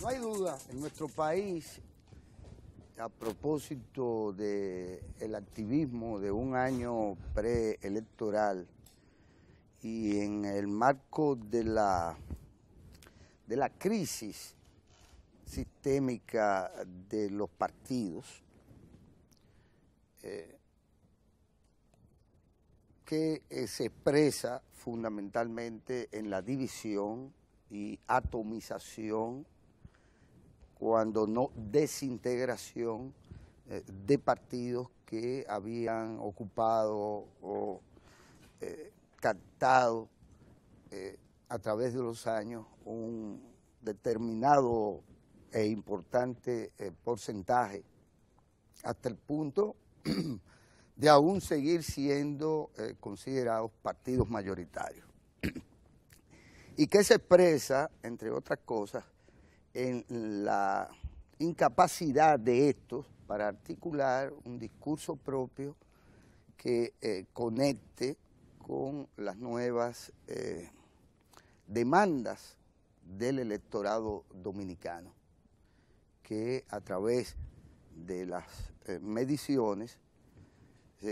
No hay duda, en nuestro país, a propósito del activismo de un año preelectoral y en el marco de la crisis sistémica de los partidos, que se expresa fundamentalmente en la división y atomización, cuando no desintegración de partidos que habían ocupado o captado a través de los años un determinado e importante porcentaje, hasta el punto de aún seguir siendo considerados partidos mayoritarios. Y que se expresa, entre otras cosas, en la incapacidad de estos para articular un discurso propio que conecte con las nuevas demandas del electorado dominicano, que a través de las mediciones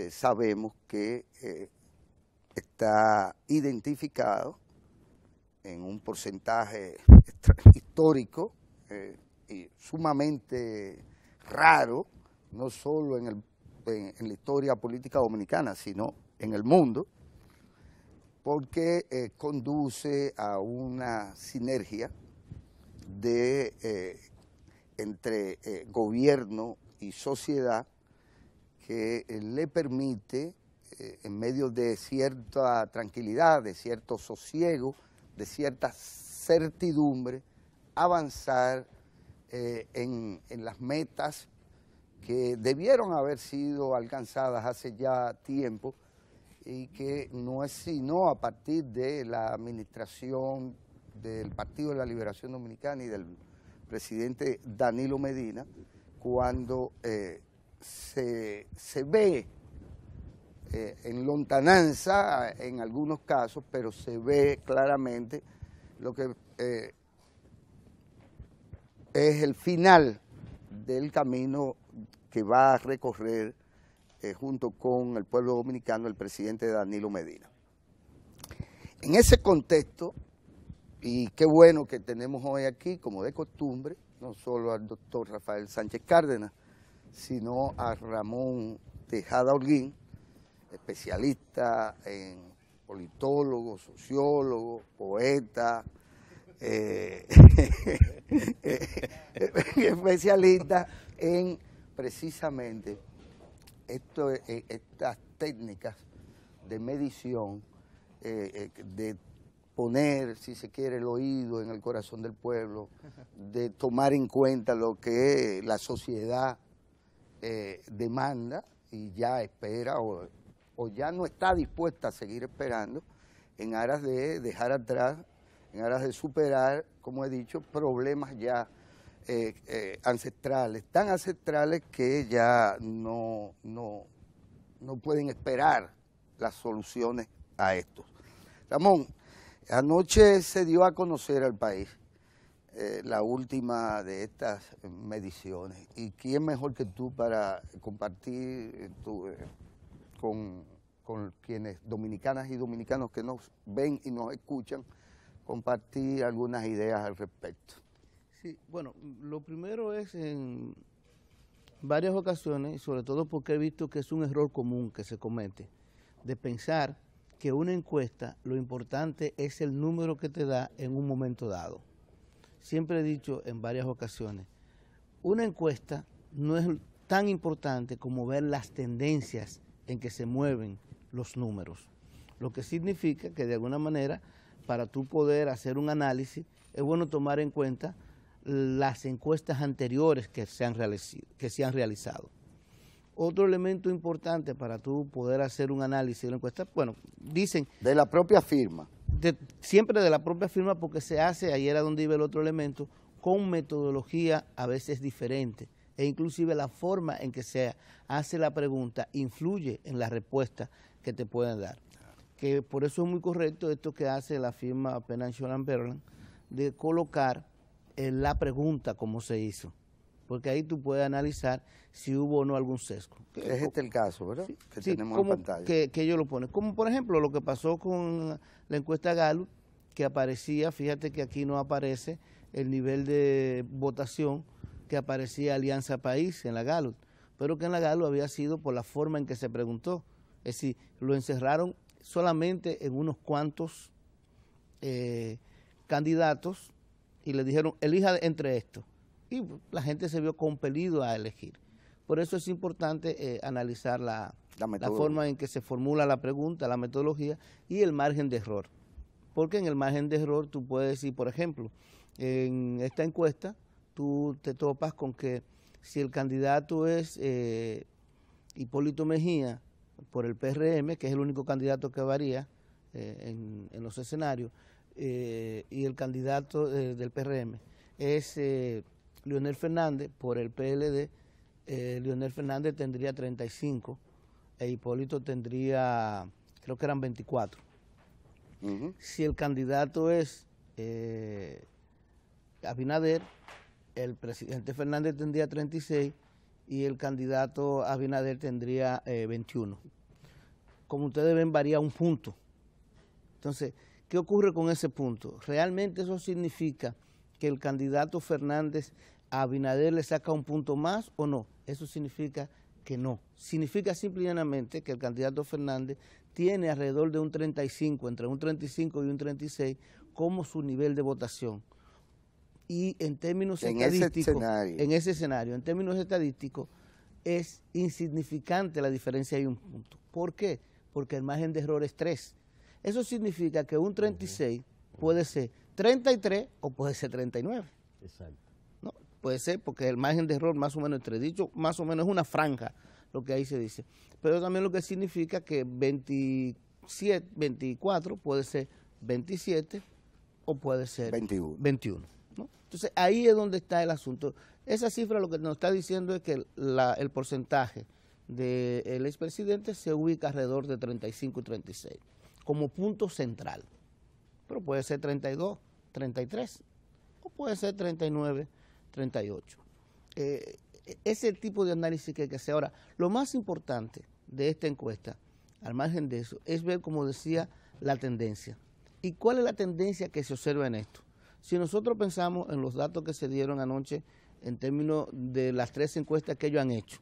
sabemos que está identificado en un porcentaje histórico y sumamente raro, no solo en la historia política dominicana, sino en el mundo, porque conduce a una sinergia entre gobierno y sociedad que le permite, en medio de cierta tranquilidad, de cierto sosiego, de cierta certidumbre, avanzar en las metas que debieron haber sido alcanzadas hace ya tiempo y que no es sino a partir de la administración del Partido de la Liberación Dominicana y del presidente Danilo Medina, cuando se ve en lontananza en algunos casos, pero se ve claramente lo que es el final del camino que va a recorrer junto con el pueblo dominicano el presidente Danilo Medina. En ese contexto, y qué bueno que tenemos hoy aquí, como de costumbre, no solo al doctor Rafael Sánchez Cárdenas, sino a Ramón Tejada Holguín, especialista en politólogo, sociólogo, poeta, especialista en precisamente estas técnicas de medición, de poner, si se quiere, el oído en el corazón del pueblo, de tomar en cuenta lo que la sociedad demanda y ya espera o ya no está dispuesta a seguir esperando, en aras de dejar atrás, en aras de superar, como he dicho, problemas ya ancestrales, tan ancestrales que ya no pueden esperar las soluciones a estos. Ramón, anoche se dio a conocer al país la última de estas mediciones, y quién mejor que tú para compartir con quienes dominicanas y dominicanos que nos ven y nos escuchan, compartir algunas ideas al respecto. Sí, bueno, lo primero es en varias ocasiones, y sobre todo porque he visto que es un error común que se comete, de pensar que una encuesta, lo importante es el número que te da en un momento dado. Siempre he dicho en varias ocasiones, una encuesta no es tan importante como ver las tendencias en que se mueven los números, lo que significa que de alguna manera, para tú poder hacer un análisis, es bueno tomar en cuenta las encuestas anteriores que se han realizado. Otro elemento importante para tú poder hacer un análisis de la encuesta, bueno, dicen... De la propia firma. Siempre de la propia firma, porque se hace, ahí era donde iba el otro elemento, con metodología a veces diferente, e inclusive la forma en que se hace la pregunta influye en la respuesta que te pueden dar. Que por eso es muy correcto esto que hace la firma Penn & Berland, de colocar la pregunta como se hizo, porque ahí tú puedes analizar si hubo o no algún sesgo. Es este el caso, ¿verdad? Sí, que sí, tenemos como en pantalla. que ellos lo ponen. Como por ejemplo lo que pasó con la encuesta Gallup, que aparecía, fíjate que aquí no aparece el nivel de votación que aparecía Alianza País en la Gallup, pero que en la Gallup había sido por la forma en que se preguntó. Es decir, lo encerraron solamente en unos cuantos candidatos y le dijeron, elija entre estos. Y la gente se vio compelido a elegir. Por eso es importante analizar la forma en que se formula la pregunta, la metodología y el margen de error. Porque en el margen de error tú puedes decir, por ejemplo, en esta encuesta tú te topas con que si el candidato es Hipólito Mejía por el PRM, que es el único candidato que varía en los escenarios, y el candidato del PRM es Leonel Fernández por el PLD, Leonel Fernández tendría 35 e Hipólito tendría, creo que eran 24. Si el candidato es Abinader, el presidente Fernández tendría 36 y el candidato Abinader tendría 21. Como ustedes ven, varía un punto. Entonces, ¿qué ocurre con ese punto? ¿Realmente eso significa que el candidato Fernández a Abinader le saca un punto más o no? Eso significa que no. Significa simplemente que el candidato Fernández tiene alrededor de un 35, entre un 35 y un 36, como su nivel de votación. Y en términos estadísticos, en ese escenario, en términos estadísticos, es insignificante la diferencia de un punto. ¿Por qué? Porque el margen de error es 3. Eso significa que un 36 puede ser 33 o puede ser 39. Exacto. ¿No? Puede ser porque el margen de error más o menos es 3. Dicho, más o menos es una franja lo que ahí se dice. Pero también lo que significa que 24 puede ser 27 o puede ser 21. ¿No? Entonces ahí es donde está el asunto. Esa cifra lo que nos está diciendo es que el porcentaje del expresidente se ubica alrededor de 35 y 36 como punto central. Pero puede ser 32, 33 o puede ser 39, 38. Es el tipo de análisis que hay que hacer. Ahora, lo más importante de esta encuesta, al margen de eso, es ver, como decía, la tendencia. ¿Y cuál es la tendencia que se observa en esto? Si nosotros pensamos en los datos que se dieron anoche en términos de las 3 encuestas que ellos han hecho,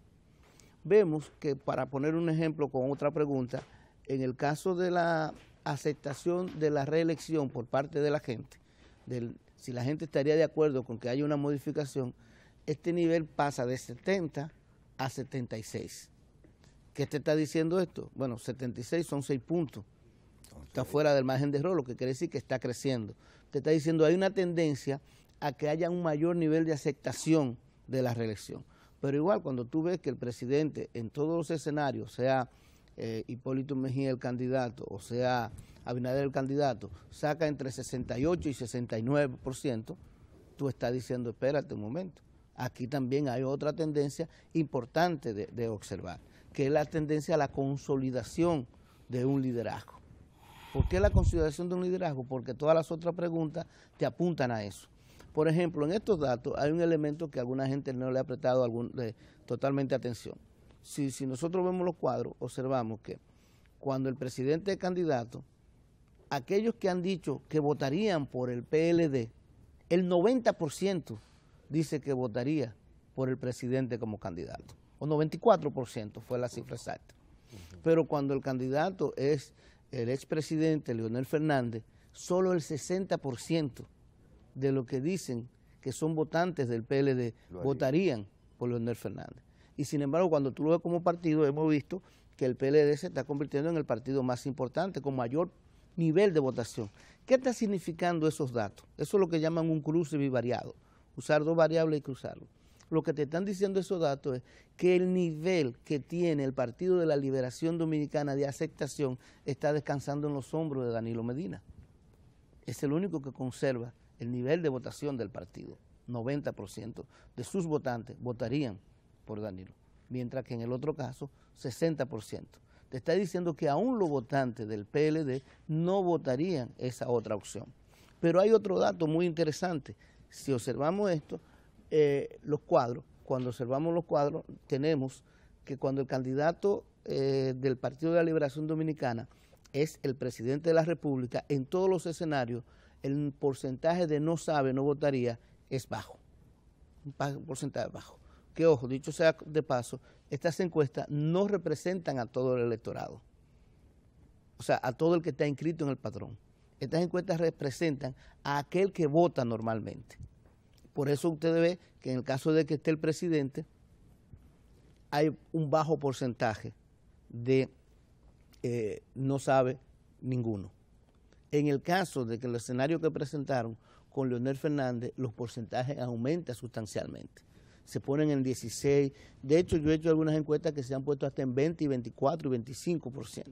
vemos que, para poner un ejemplo con otra pregunta, en el caso de la aceptación de la reelección por parte de la gente, si la gente estaría de acuerdo con que haya una modificación, este nivel pasa de 70 a 76. ¿Qué te está diciendo esto? Bueno, 76 son 6 puntos. Está fuera del margen de error, lo que quiere decir que está creciendo. Te está diciendo hay una tendencia a que haya un mayor nivel de aceptación de la reelección. Pero igual, cuando tú ves que el presidente en todos los escenarios, sea Hipólito Mejía el candidato, o sea Abinader el candidato, saca entre 68 y 69%, tú estás diciendo, espérate un momento. Aquí también hay otra tendencia importante de observar, que es la tendencia a la consolidación de un liderazgo. ¿Por qué la consolidación de un liderazgo? Porque todas las otras preguntas te apuntan a eso. Por ejemplo, en estos datos hay un elemento que a alguna gente no le ha prestado totalmente atención. Si nosotros vemos los cuadros, observamos que cuando el presidente es candidato, aquellos que han dicho que votarían por el PLD, el 90% dice que votaría por el presidente como candidato, o 94% fue la cifra exacta. Pero cuando el candidato es el expresidente Leonel Fernández, solo el 60% de lo que dicen que son votantes del PLD votarían por Leonel Fernández. Y sin embargo, cuando tú lo ves como partido, hemos visto que el PLD se está convirtiendo en el partido más importante, con mayor nivel de votación. ¿Qué está significando esos datos? Eso es lo que llaman un cruce bivariado, usar 2 variables y cruzarlo. Lo que te están diciendo esos datos es que el nivel que tiene el Partido de la Liberación Dominicana de aceptación está descansando en los hombros de Danilo Medina. Es el único que conserva el nivel de votación del partido. 90% de sus votantes votarían por Danilo, mientras que en el otro caso, 60%. Te está diciendo que aún los votantes del PLD no votarían esa otra opción. Pero hay otro dato muy interesante, si observamos esto, los cuadros, cuando observamos los cuadros, tenemos que cuando el candidato del Partido de la Liberación Dominicana es el presidente de la República, en todos los escenarios, el porcentaje de no sabe, no votaría, es bajo. Un porcentaje bajo. Que ojo, dicho sea de paso, estas encuestas no representan a todo el electorado. O sea, a todo el que está inscrito en el padrón. Estas encuestas representan a aquel que vota normalmente. Por eso ustedes ven que en el caso de que esté el presidente, hay un bajo porcentaje de no sabe ninguno. En el caso de que el escenario que presentaron con Leonel Fernández, los porcentajes aumentan sustancialmente. Se ponen en 16. De hecho, yo he hecho algunas encuestas que se han puesto hasta en 20, y 24 y 25%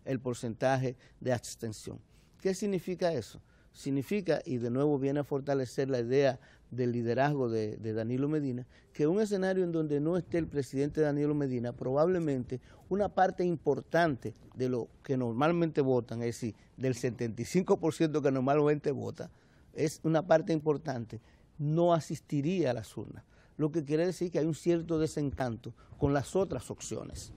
el porcentaje de abstención. ¿Qué significa eso? Significa, y de nuevo viene a fortalecer la idea del liderazgo de Danilo Medina, que un escenario en donde no esté el presidente Danilo Medina, probablemente una parte importante de lo que normalmente votan, es decir, del 75% que normalmente vota, es una parte importante, no asistiría a las urnas. Lo que quiere decir que hay un cierto desencanto con las otras opciones,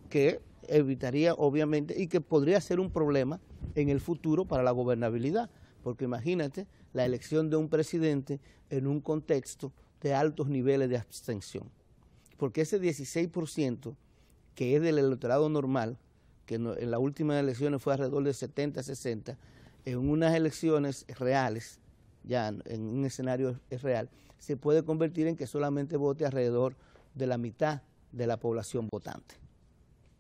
que evitaría obviamente y que podría ser un problema en el futuro para la gobernabilidad, porque imagínate la elección de un presidente en un contexto de altos niveles de abstención, porque ese 16% que es del electorado normal, que en las últimas elecciones fue alrededor de 70, 60, en unas elecciones reales, ya en un escenario real, se puede convertir en que solamente vote alrededor de la mitad de la población votante.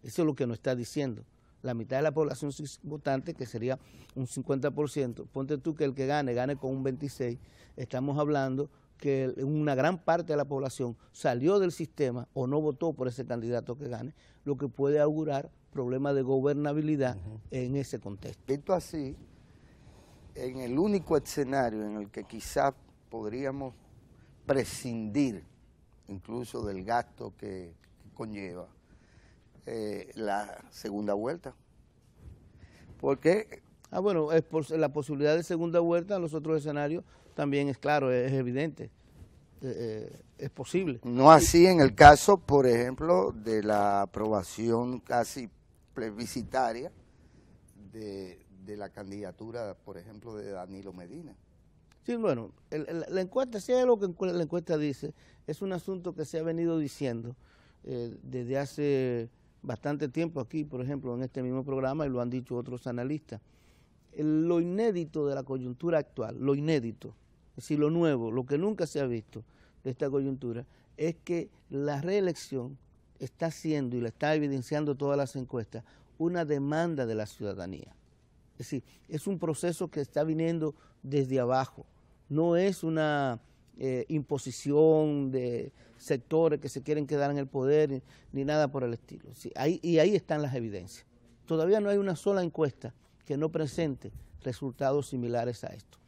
Eso es lo que nos está diciendo. La mitad de la población votante, que sería un 50%, ponte tú que el que gane con un 26%, estamos hablando que una gran parte de la población salió del sistema o no votó por ese candidato que gane, lo que puede augurar problemas de gobernabilidad en ese contexto. Visto así, en el único escenario en el que quizás podríamos prescindir incluso del gasto que conlleva la segunda vuelta. Porque bueno, es por la posibilidad de segunda vuelta en los otros escenarios también es claro, es evidente, es posible. No así en el caso, por ejemplo, de la aprobación casi plebiscitaria de la candidatura, por ejemplo, de Danilo Medina. Sí, bueno, la encuesta, si hay algo que la encuesta dice, es un asunto que se ha venido diciendo desde hace bastante tiempo aquí, por ejemplo, en este mismo programa, y lo han dicho otros analistas. Lo inédito de la coyuntura actual, lo inédito, es decir, lo nuevo, lo que nunca se ha visto de esta coyuntura, es que la reelección está siendo, y la está evidenciando todas las encuestas, una demanda de la ciudadanía. Es decir, es un proceso que está viniendo desde abajo, no es una imposición de sectores que se quieren quedar en el poder ni nada por el estilo. Sí, y ahí están las evidencias. Todavía no hay una sola encuesta que no presente resultados similares a esto.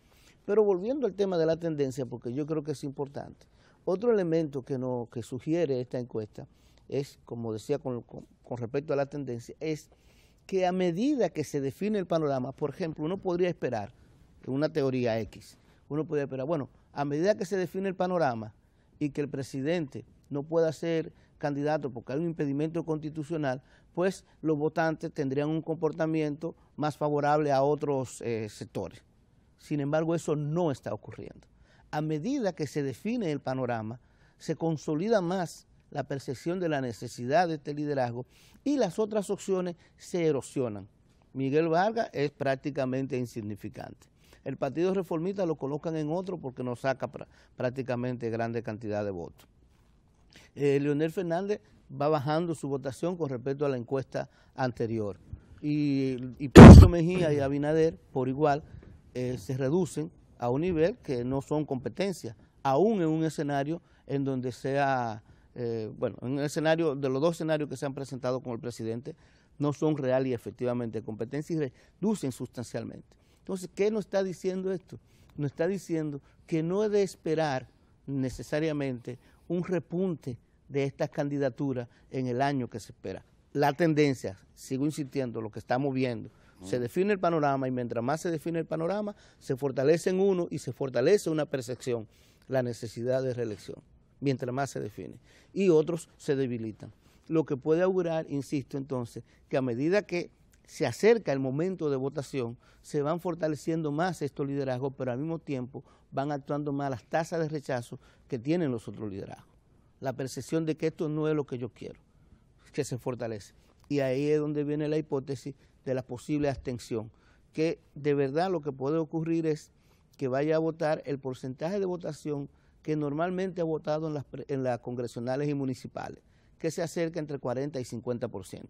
Pero volviendo al tema de la tendencia, porque yo creo que es importante, otro elemento que sugiere esta encuesta es, como decía con respecto a la tendencia, es que a medida que se define el panorama, por ejemplo, uno podría esperar, en una teoría X, uno podría esperar, bueno, a medida que se define el panorama y que el presidente no pueda ser candidato porque hay un impedimento constitucional, pues los votantes tendrían un comportamiento más favorable a otros sectores. Sin embargo, eso no está ocurriendo. A medida que se define el panorama, se consolida más la percepción de la necesidad de este liderazgo y las otras opciones se erosionan. Miguel Vargas es prácticamente insignificante. El Partido Reformista lo colocan en otro porque no saca prácticamente grande cantidad de votos. Leonel Fernández va bajando su votación con respecto a la encuesta anterior. Y Pedro Mejía y Abinader, por igual, se reducen a un nivel que no son competencias, aún en un escenario en donde sea, en un escenario, de los dos escenarios que se han presentado con el presidente, no son real y efectivamente competencias y reducen sustancialmente. Entonces, ¿qué nos está diciendo esto? Nos está diciendo que no es de esperar necesariamente un repunte de estas candidaturas en el año que se espera. La tendencia, sigo insistiendo, lo que estamos viendo Se define el panorama y mientras más se define el panorama, se fortalece en uno y se fortalece una percepción, la necesidad de reelección, mientras más se define. Y otros se debilitan. Lo que puede augurar, insisto entonces, que a medida que se acerca el momento de votación, se van fortaleciendo más estos liderazgos, pero al mismo tiempo van actuando más las tasas de rechazo que tienen los otros liderazgos. La percepción de que esto no es lo que yo quiero, que se fortalece. Y ahí es donde viene la hipótesis de la posible abstención, que de verdad lo que puede ocurrir es que vaya a votar el porcentaje de votación que normalmente ha votado en las congresionales y municipales, que se acerca entre 40 y 50%.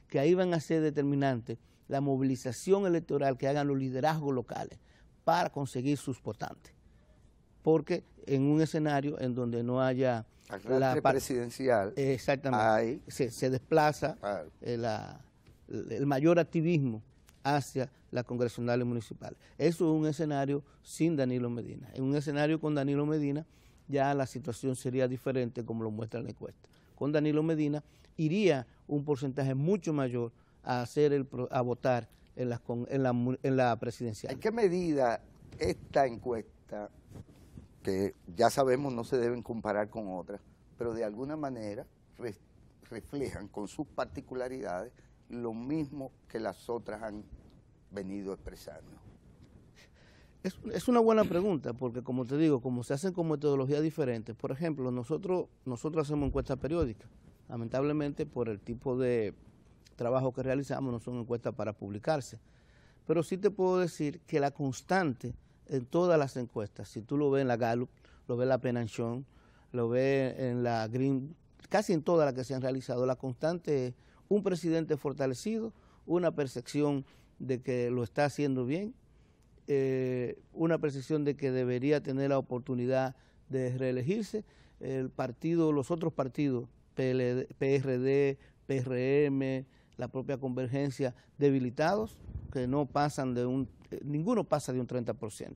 Que ahí van a ser determinantes la movilización electoral que hagan los liderazgos locales para conseguir sus votantes. Porque en un escenario en donde no haya la presidencial, exactamente, se desplaza el mayor activismo hacia las congresionales municipales. Eso es un escenario sin Danilo Medina. En un escenario con Danilo Medina ya la situación sería diferente, como lo muestra la encuesta. Con Danilo Medina iría un porcentaje mucho mayor a votar en la presidencial. ¿En qué medida esta encuesta, que ya sabemos no se deben comparar con otras, pero de alguna manera reflejan con sus particularidades lo mismo que las otras han venido expresando? Es una buena pregunta, porque como te digo, como se hacen con metodologías diferentes, por ejemplo, nosotros hacemos encuestas periódicas. Lamentablemente, por el tipo de trabajo que realizamos, no son encuestas para publicarse. Pero sí te puedo decir que la constante en todas las encuestas, si tú lo ves en la Gallup, lo ves en la Penanchón, lo ves en la Green, casi en todas las que se han realizado, la constante es un presidente fortalecido, una percepción de que lo está haciendo bien, una percepción de que debería tener la oportunidad de reelegirse, los otros partidos, PRD, PRM, la propia Convergencia, debilitados, que no pasan ninguno pasa de un 30%,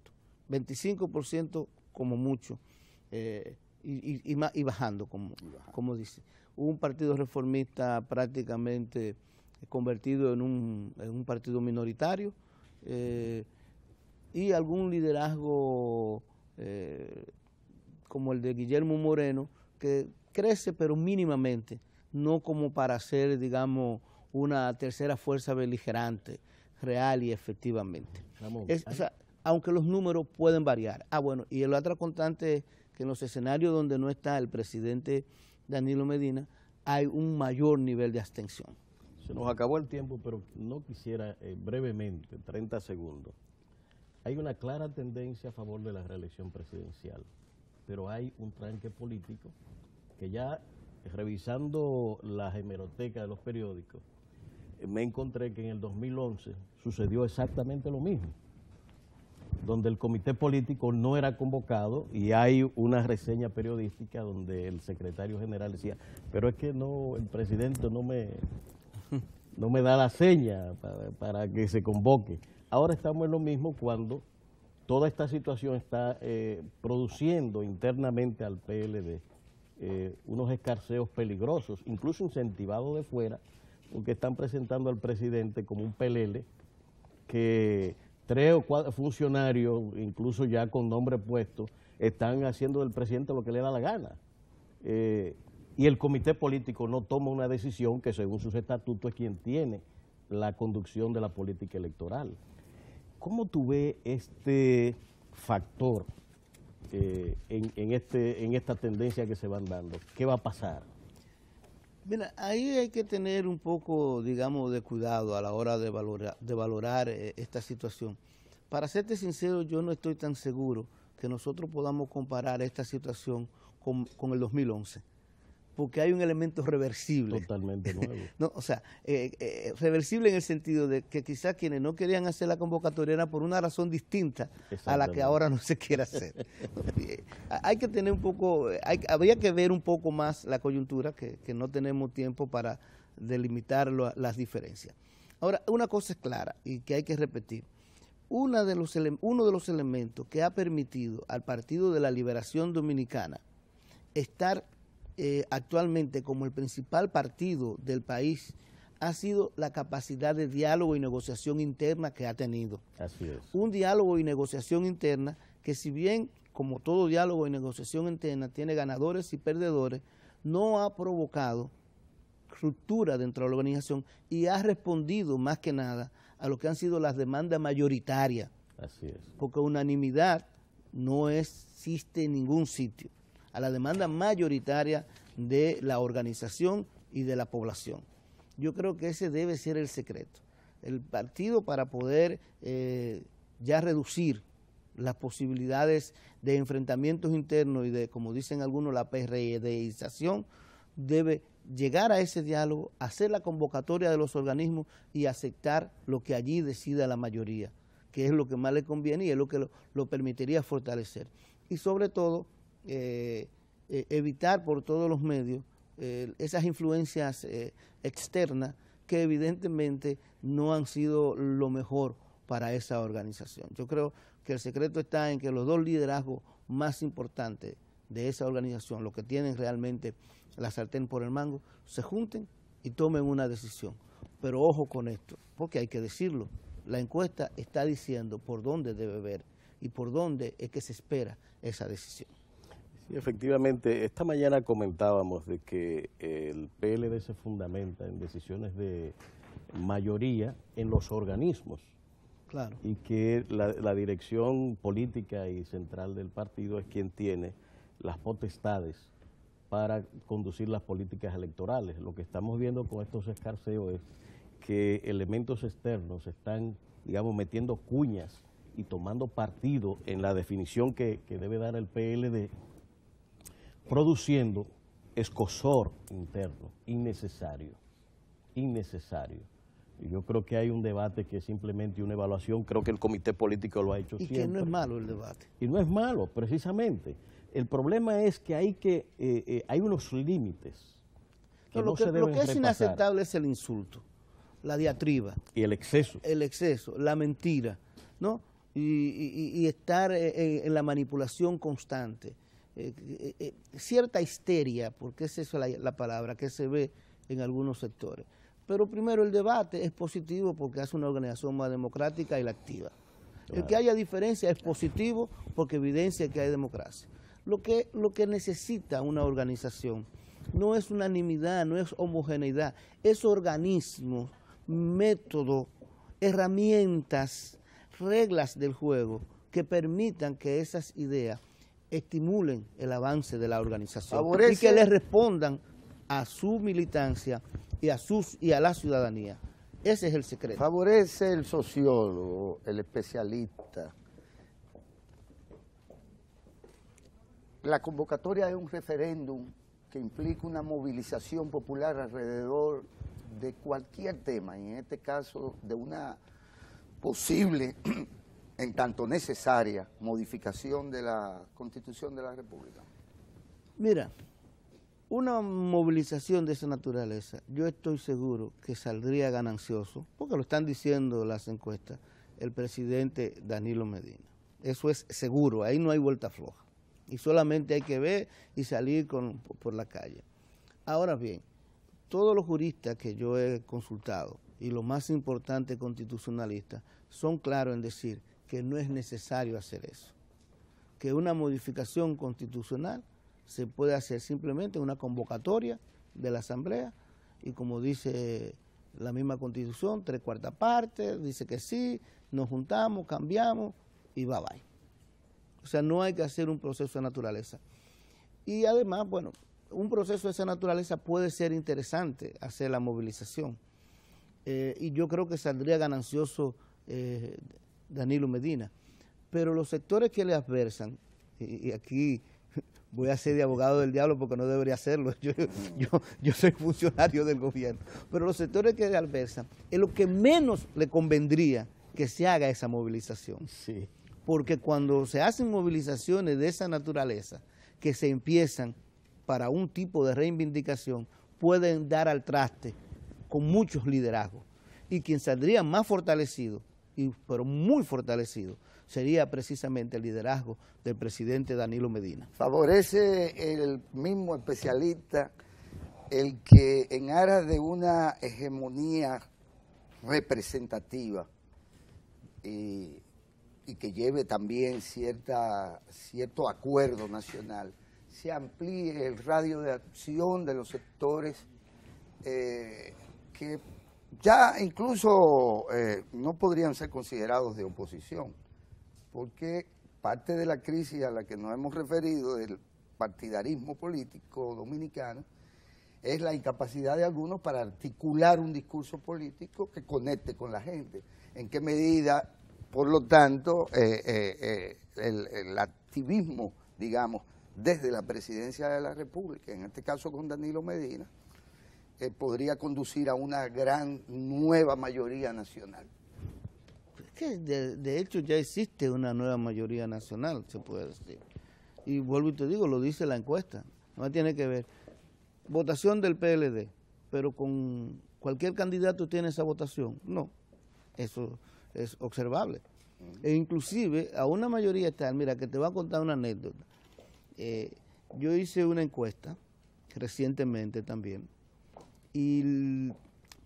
25% como mucho, y bajando, como dice. Un partido reformista prácticamente convertido en un partido minoritario, y algún liderazgo como el de Guillermo Moreno, que crece pero mínimamente, no como para ser, digamos, una tercera fuerza beligerante, real y efectivamente. O sea, aunque los números pueden variar. Bueno, y la otra constante es que en los escenarios donde no está el presidente Danilo Medina, hay un mayor nivel de abstención. Se nos acabó el tiempo, pero no quisiera brevemente, 30 segundos. Hay una clara tendencia a favor de la reelección presidencial, pero hay un tranque político que ya, revisando las hemerotecas de los periódicos, me encontré que en el 2011 sucedió exactamente lo mismo, donde el comité político no era convocado y hay una reseña periodística donde el secretario general decía, pero es que no, el presidente no me da la seña para que se convoque. Ahora estamos en lo mismo cuando toda esta situación está produciendo internamente al PLD unos escarceos peligrosos, incluso incentivados de fuera, porque están presentando al presidente como un pelele que 3 o 4 funcionarios, incluso ya con nombre puesto, están haciendo del presidente lo que le da la gana. Y el comité político no toma una decisión que según sus estatutos es quien tiene la conducción de la política electoral. ¿Cómo tú ves este factor en esta tendencia que se van dando? ¿Qué va a pasar? Mira, ahí hay que tener un poco, digamos, de cuidado a la hora de valorar esta situación. Para serte sincero, yo no estoy tan seguro que nosotros podamos comparar esta situación con el 2011, porque hay un elemento reversible. Totalmente nuevo. No, o sea, reversible en el sentido de que quizás quienes no querían hacer la convocatoria era por una razón distinta a la que ahora no se quiere hacer. Hay que tener un poco, habría que ver un poco más la coyuntura, que no tenemos tiempo para delimitar las diferencias. Ahora, una cosa es clara y que hay que repetir. Uno de los elementos que ha permitido al Partido de la Liberación Dominicana estar actualmente como el principal partido del país ha sido la capacidad de diálogo y negociación interna que ha tenido. Así es. Un diálogo y negociación interna que, si bien, como todo diálogo y negociación interna, tiene ganadores y perdedores, no ha provocado ruptura dentro de la organización y ha respondido más que nada a lo que han sido las demandas mayoritarias. Así es. Porque unanimidad no existe en ningún sitio. A la demanda mayoritaria de la organización y de la población. Yo creo que ese debe ser el secreto. El partido, para poder ya reducir las posibilidades de enfrentamientos internos y de, como dicen algunos, la PRDización, debe llegar a ese diálogo, hacer la convocatoria de los organismos y aceptar lo que allí decida la mayoría, que es lo que más le conviene y es lo que lo permitiría fortalecer. Y sobre todo, evitar por todos los medios esas influencias externas que evidentemente no han sido lo mejor para esa organización. Yo creo que el secreto está en que los dos liderazgos más importantes de esa organización, los que tienen realmente la sartén por el mango, se junten y tomen una decisión. Pero ojo con esto, porque hay que decirlo, la encuesta está diciendo por dónde debe ver y por dónde es que se espera esa decisión. Sí, efectivamente, esta mañana comentábamos de que el PLD se fundamenta en decisiones de mayoría en los organismos. Claro. Y que la dirección política y central del partido es quien tiene las potestades para conducir las políticas electorales. Lo que estamos viendo con estos escarceos es que elementos externos están, digamos, metiendo cuñas y tomando partido en la definición que debe dar el PLD, produciendo escozor interno, innecesario. Y yo creo que hay un debate que es simplemente una evaluación, creo que el comité político lo ha hecho siempre. Y que no es malo el debate. Y no es malo, precisamente. El problema es que hay unos límites que no se deben Lo que es repasar. inaceptable es el insulto, la diatriba. Y el exceso. El exceso, la mentira, ¿no? Y estar en la manipulación constante. Cierta histeria, porque es eso la palabra que se ve en algunos sectores. Pero primero, el debate es positivo porque hace una organización más democrática y la activa. Claro. El que haya diferencia es positivo porque evidencia que hay democracia. Lo que necesita una organización no es unanimidad, no es homogeneidad, es organismo, método, herramientas, reglas del juego que permitan que esas ideas estimulen el avance de la organización y que le respondan a su militancia y a la ciudadanía. Ese es el secreto. Favorece el sociólogo, el especialista, la convocatoria de un referéndum que implica una movilización popular alrededor de cualquier tema, y en este caso de una posible, en tanto necesaria, modificación de la Constitución de la República. Mira, una movilización de esa naturaleza, yo estoy seguro que saldría ganancioso, porque lo están diciendo las encuestas, el presidente Danilo Medina. Eso es seguro, ahí no hay vuelta floja. Y solamente hay que ver y salir por la calle. Ahora bien, todos los juristas que yo he consultado, y los más importantes constitucionalistas, son claros en decir que no es necesario hacer eso. Que una modificación constitucional se puede hacer simplemente una convocatoria de la Asamblea y, como dice la misma Constitución, 3/4 partes, dice que sí, nos juntamos, cambiamos y bye bye. O sea, no hay que hacer un proceso de naturaleza. Y además, bueno, un proceso de esa naturaleza puede ser interesante hacer la movilización. Y yo creo que saldría ganancioso Danilo Medina. Pero los sectores que le adversan, y aquí voy a ser de abogado del diablo porque no debería hacerlo, yo soy funcionario del gobierno, pero los sectores que le adversan es lo que menos le convendría que se haga esa movilización. Sí. Porque cuando se hacen movilizaciones de esa naturaleza, que se empiezan para un tipo de reivindicación, pueden dar al traste con muchos liderazgos. Y quien saldría más fortalecido, pero muy fortalecido, sería precisamente el liderazgo del presidente Danilo Medina. Favorece el mismo especialista el que en aras de una hegemonía representativa y que lleve también cierto acuerdo nacional, se amplíe el radio de acción de los sectores que ya incluso no podrían ser considerados de oposición, porque parte de la crisis a la que nos hemos referido del partidarismo político dominicano es la incapacidad de algunos para articular un discurso político que conecte con la gente. ¿En qué medida, por lo tanto, el activismo, digamos, desde la presidencia de la República, en este caso con Danilo Medina, podría conducir a una gran nueva mayoría nacional? Es que de hecho ya existe una nueva mayoría nacional, se puede decir. Y vuelvo y te digo, lo dice la encuesta, no tiene que ver. Votación del PLD, pero con cualquier candidato tiene esa votación. No, eso es observable. E inclusive a una mayoría tal, mira, que te voy a contar una anécdota. Yo hice una encuesta recientemente también, y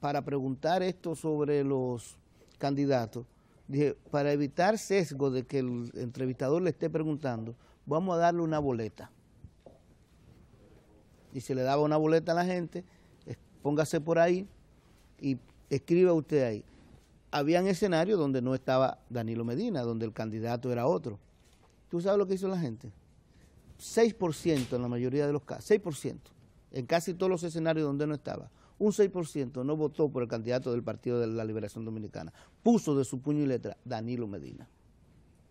para preguntar esto sobre los candidatos, dije, para evitar sesgo de que el entrevistador le esté preguntando, vamos a darle una boleta. Y se le daba una boleta a la gente, póngase por ahí y escriba usted ahí. Habían escenarios donde no estaba Danilo Medina, donde el candidato era otro. ¿Tú sabes lo que hizo la gente? 6% en la mayoría de los casos, 6%, en casi todos los escenarios donde no estaba. Un 6% no votó por el candidato del Partido de la Liberación Dominicana. Puso de su puño y letra Danilo Medina.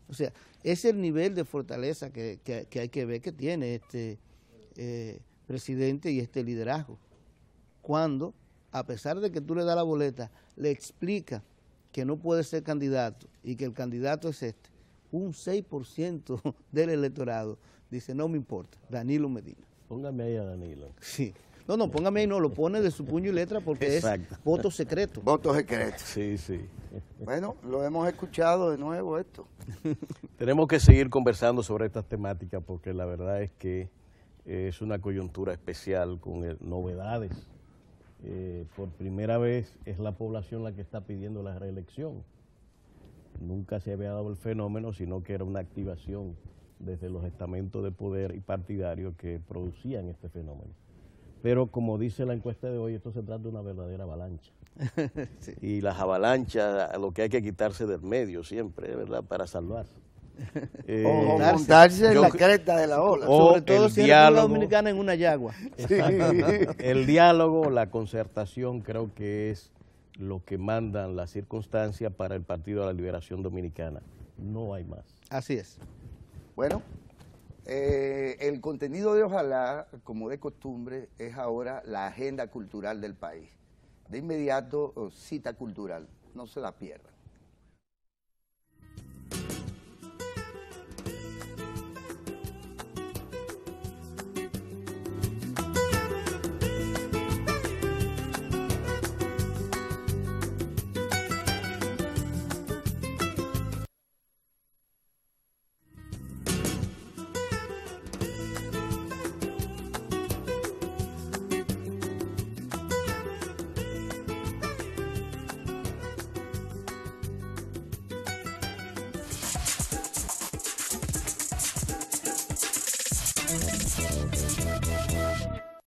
O sea, es el nivel de fortaleza que hay que ver que tiene este presidente y este liderazgo. Cuando, a pesar de que tú le das la boleta, le explica que no puede ser candidato y que el candidato es este, un 6% del electorado dice, no me importa, Danilo Medina. Póngame ahí a Danilo. Sí. No, póngame ahí, no, lo pone de su puño y letra porque Exacto. Es voto secreto. Voto secreto. Sí, sí. Bueno, lo hemos escuchado de nuevo esto. Tenemos que seguir conversando sobre estas temáticas porque la verdad es que es una coyuntura especial con novedades. Por primera vez es la población la que está pidiendo la reelección. Nunca se había dado el fenómeno, sino que era una activación desde los estamentos de poder y partidarios que producían este fenómeno. Pero como dice la encuesta de hoy, esto se trata de una verdadera avalancha. Sí. Y las avalanchas, lo que hay que quitarse del medio siempre, ¿verdad?, para salvarse. O montarse en la cresta de la ola. Sobre todo si eres una dominicana en una yagua. Sí. El diálogo, la concertación, creo que es lo que mandan las circunstancias para el Partido de la Liberación Dominicana. No hay más. Así es. Bueno, el contenido de Ojalá, como de costumbre, es ahora la agenda cultural del país. De inmediato, cita cultural, no se la pierdan.